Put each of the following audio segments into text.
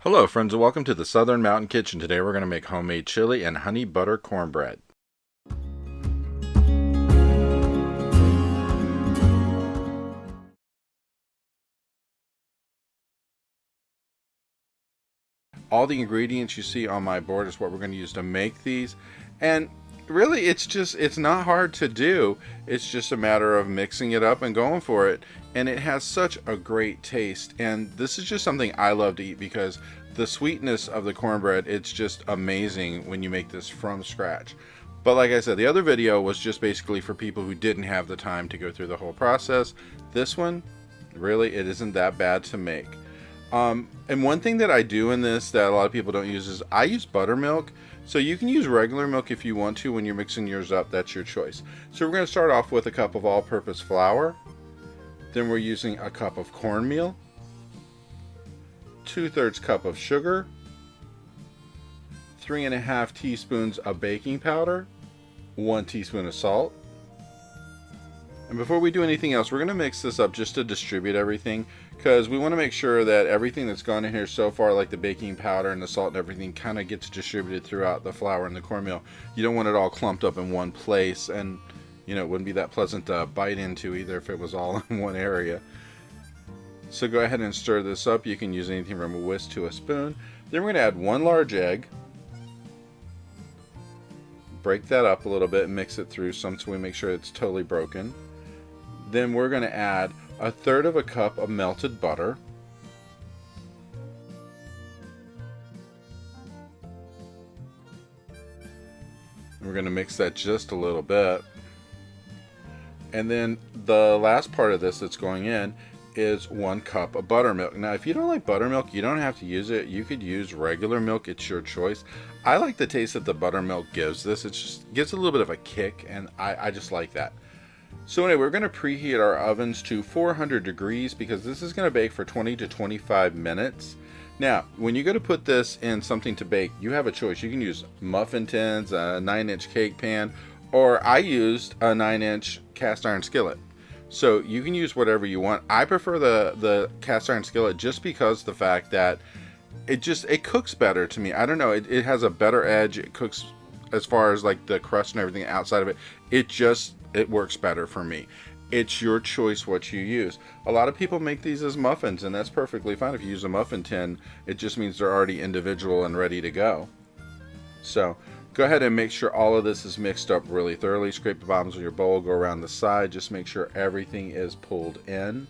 Hello friends and welcome to the Southern Mountain Kitchen. Today we're going to make homemade chili and honey butter cornbread. All the ingredients you see on my board is what we're going to use to make these, and really it's not hard to do. It's just a matter of mixing it up and going for it, and it has such a great taste. And this is just something I love to eat because the sweetness of the cornbread, it's just amazing when you make this from scratch. But like I said, the other video was just basically for people who didn't have the time to go through the whole process. This one, really, it isn't that bad to make. And one thing that I do in this that a lot of people don't use is I use buttermilk. So you can use regular milk if you want to when you're mixing yours up. That's your choice. So we're going to start off with a cup of all-purpose flour. Then we're using a cup of cornmeal, 2/3 cup of sugar, 3½ teaspoons of baking powder, 1 teaspoon of salt. And before we do anything else, we're going to mix this up just to distribute everything, because we want to make sure that everything that's gone in here so far, like the baking powder and the salt and everything, kind of gets distributed throughout the flour and the cornmeal. You don't want it all clumped up in one place, and it wouldn't be that pleasant to bite into either if it was all in one area. So go ahead and stir this up. You can use anything from a whisk to a spoon. Then we're going to add 1 large egg. Break that up a little bit and mix it through some so we make sure it's totally broken. Then we're going to add 1/3 cup of melted butter. We're going to mix that just a little bit. And then the last part of this that's going in is 1 cup of buttermilk. Now, if you don't like buttermilk, you don't have to use it. You could use regular milk. It's your choice. I like the taste that the buttermilk gives this. It just gives a little bit of a kick, and I just like that. So anyway, we're going to preheat our ovens to 400 degrees because this is going to bake for 20 to 25 minutes. Now, when you go to put this in something to bake, you have a choice. You can use muffin tins, a 9-inch cake pan, or I used a 9-inch cast iron skillet. So you can use whatever you want. I prefer the cast iron skillet just because the fact that it cooks better to me. I don't know, it has a better edge. It cooks as far as like the crust and everything outside of it. It works better for me. It's your choice what you use. A lot of people make these as muffins, and that's perfectly fine. If you use a muffin tin, it just means they're already individual and ready to go. So go ahead and make sure all of this is mixed up really thoroughly. Scrape the bottoms of your bowl, go around the side, just make sure everything is pulled in.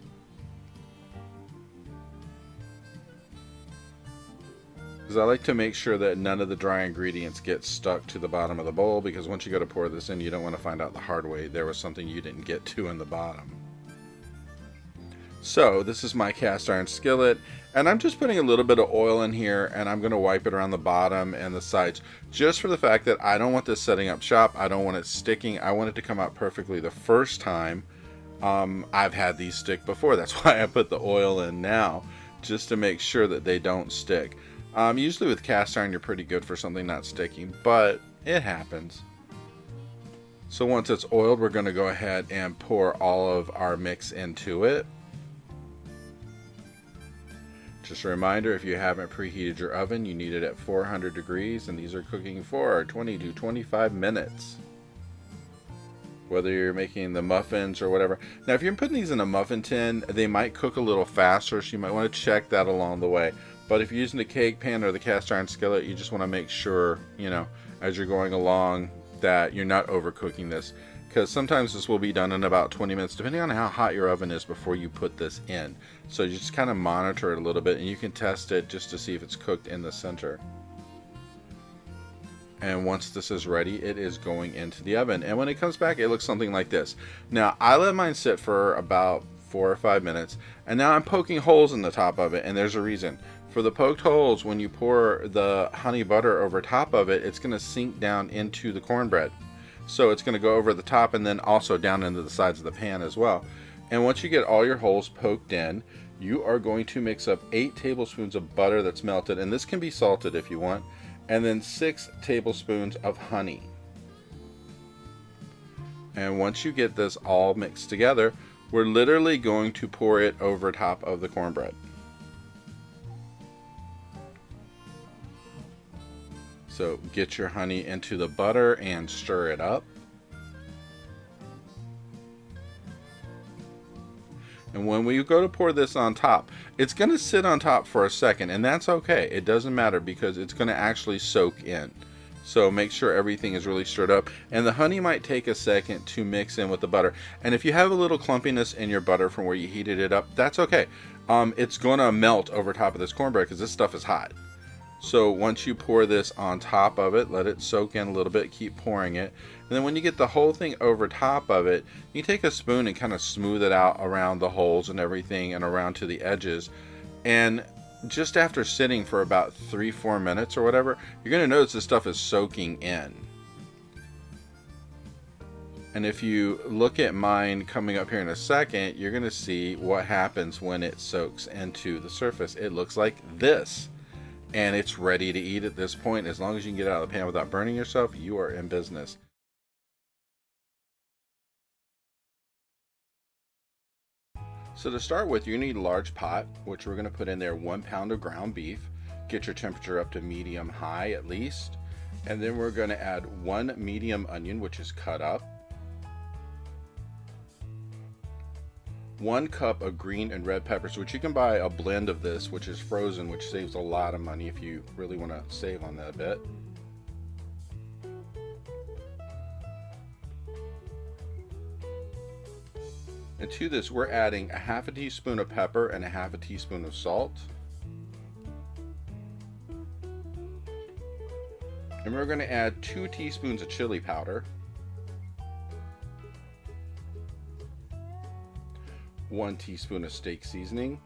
Because I like to make sure that none of the dry ingredients get stuck to the bottom of the bowl, because once you go to pour this in, you don't want to find out the hard way there was something you didn't get to in the bottom. So this is my cast iron skillet, and I'm just putting a little bit of oil in here, and I'm going to wipe it around the bottom and the sides just for the fact that I don't want this setting up shop. I don't want it sticking. I want it to come out perfectly the first time. I've had these stick before. That's why I put the oil in now, just to make sure that they don't stick. Usually with cast iron, you're pretty good for something not sticking, but it happens. So once it's oiled, we're going to go ahead and pour all of our mix into it. Just a reminder, if you haven't preheated your oven, you need it at 400 degrees, and these are cooking for 20 to 25 minutes. Whether you're making the muffins or whatever. Now, if you're putting these in a muffin tin, they might cook a little faster, so you might want to check that along the way. But if you're using the cake pan or the cast iron skillet, you just want to make sure, as you're going along, that you're not overcooking this. Because sometimes this will be done in about 20 minutes, depending on how hot your oven is before you put this in. So you just kind of monitor it a little bit, and you can test it just to see if it's cooked in the center. And once this is ready, it is going into the oven. And when it comes back, it looks something like this. Now, I let mine sit for about 4 or 5 minutes, and now I'm poking holes in the top of it, and there's a reason. For the poked holes, when you pour the honey butter over top of it, it's going to sink down into the cornbread. So it's going to go over the top and then also down into the sides of the pan as well. And once you get all your holes poked in, you are going to mix up 8 tablespoons of butter that's melted, and this can be salted if you want, and then 6 tablespoons of honey. And once you get this all mixed together, we're literally going to pour it over top of the cornbread. So get your honey into the butter and stir it up. And when we go to pour this on top, it's going to sit on top for a second, and that's okay. It doesn't matter because it's going to actually soak in. So make sure everything is really stirred up. And the honey might take a second to mix in with the butter. And if you have a little clumpiness in your butter from where you heated it up, that's okay. It's going to melt over top of this cornbread because this stuff is hot. So once you pour this on top of it, let it soak in a little bit, keep pouring it. And then when you get the whole thing over top of it, you take a spoon and kind of smooth it out around the holes and everything and around to the edges. And just after sitting for about 3-4 minutes or whatever, you're going to notice this stuff is soaking in. And if you look at mine coming up here in a second, you're going to see what happens when it soaks into the surface. It looks like this. And it's ready to eat at this point. As long as you can get it out of the pan without burning yourself, you are in business. So to start with, you need a large pot, which we're going to put in there 1 pound of ground beef. Get your temperature up to medium high at least. And then we're going to add 1 medium onion, which is cut up. 1 cup of green and red peppers, which you can buy a blend of this, which is frozen, which saves a lot of money if you really want to save on that a bit. And to this, we're adding a 1/2 teaspoon of pepper and a 1/2 teaspoon of salt. And we're going to add 2 teaspoons of chili powder. 1 teaspoon of steak seasoning,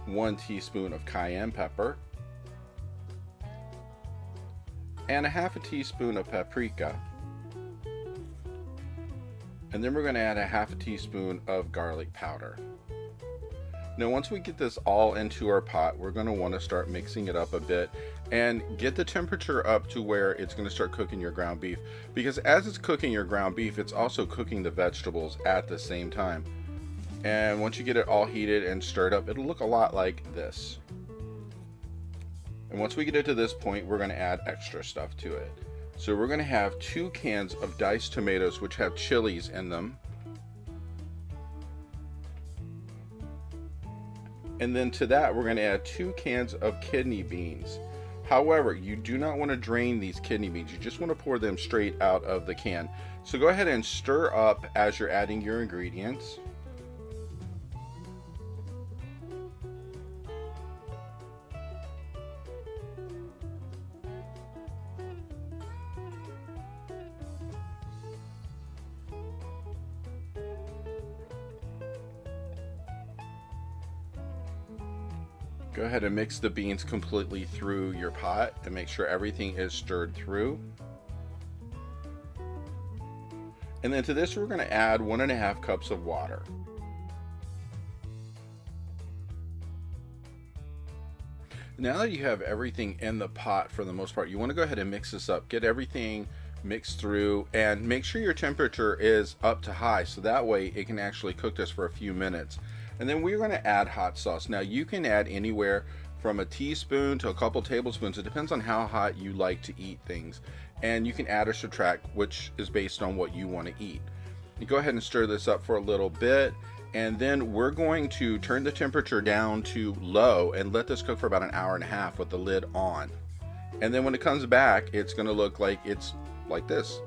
1 teaspoon of cayenne pepper, and a 1/2 teaspoon of paprika. And then we're going to add a 1/2 teaspoon of garlic powder. Now once we get this all into our pot, we're going to want to start mixing it up a bit and get the temperature up to where it's going to start cooking your ground beef, because as it's cooking your ground beef, it's also cooking the vegetables at the same time. And once you get it all heated and stirred up, it'll look a lot like this. And once we get it to this point, we're going to add extra stuff to it. So we're going to have 2 cans of diced tomatoes, which have chilies in them. And then to that, we're going to add 2 cans of kidney beans. However, you do not want to drain these kidney beans. You just want to pour them straight out of the can. So go ahead and stir up as you're adding your ingredients. Go ahead and mix the beans completely through your pot and make sure everything is stirred through. And then to this, we're going to add 1.5 cups of water. Now that you have everything in the pot for the most part, you want to go ahead and mix this up. Get everything mixed through and make sure your temperature is up to high, so that way it can actually cook this for a few minutes. And then we're going to add hot sauce. Now you can add anywhere from a teaspoon to a couple tablespoons. It depends on how hot you like to eat things. And you can add or subtract, which is based on what you want to eat. You go ahead and stir this up for a little bit. And then we're going to turn the temperature down to low and let this cook for about 1.5 hours with the lid on. And then when it comes back, it's going to look like it's like this.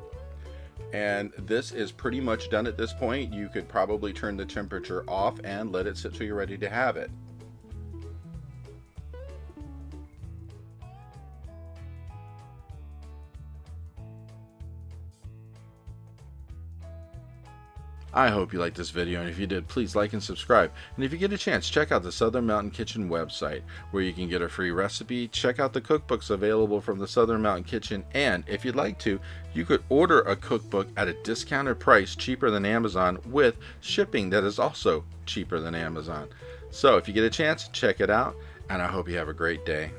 And this is pretty much done at this point. You could probably turn the temperature off and let it sit till you're ready to have it. I hope you liked this video, and if you did, please like and subscribe. And if you get a chance, check out the Southern Mountain Kitchen website, where you can get a free recipe, check out the cookbooks available from the Southern Mountain Kitchen, and if you'd like to, you could order a cookbook at a discounted price, cheaper than Amazon, with shipping that is also cheaper than Amazon. So if you get a chance, check it out, and I hope you have a great day.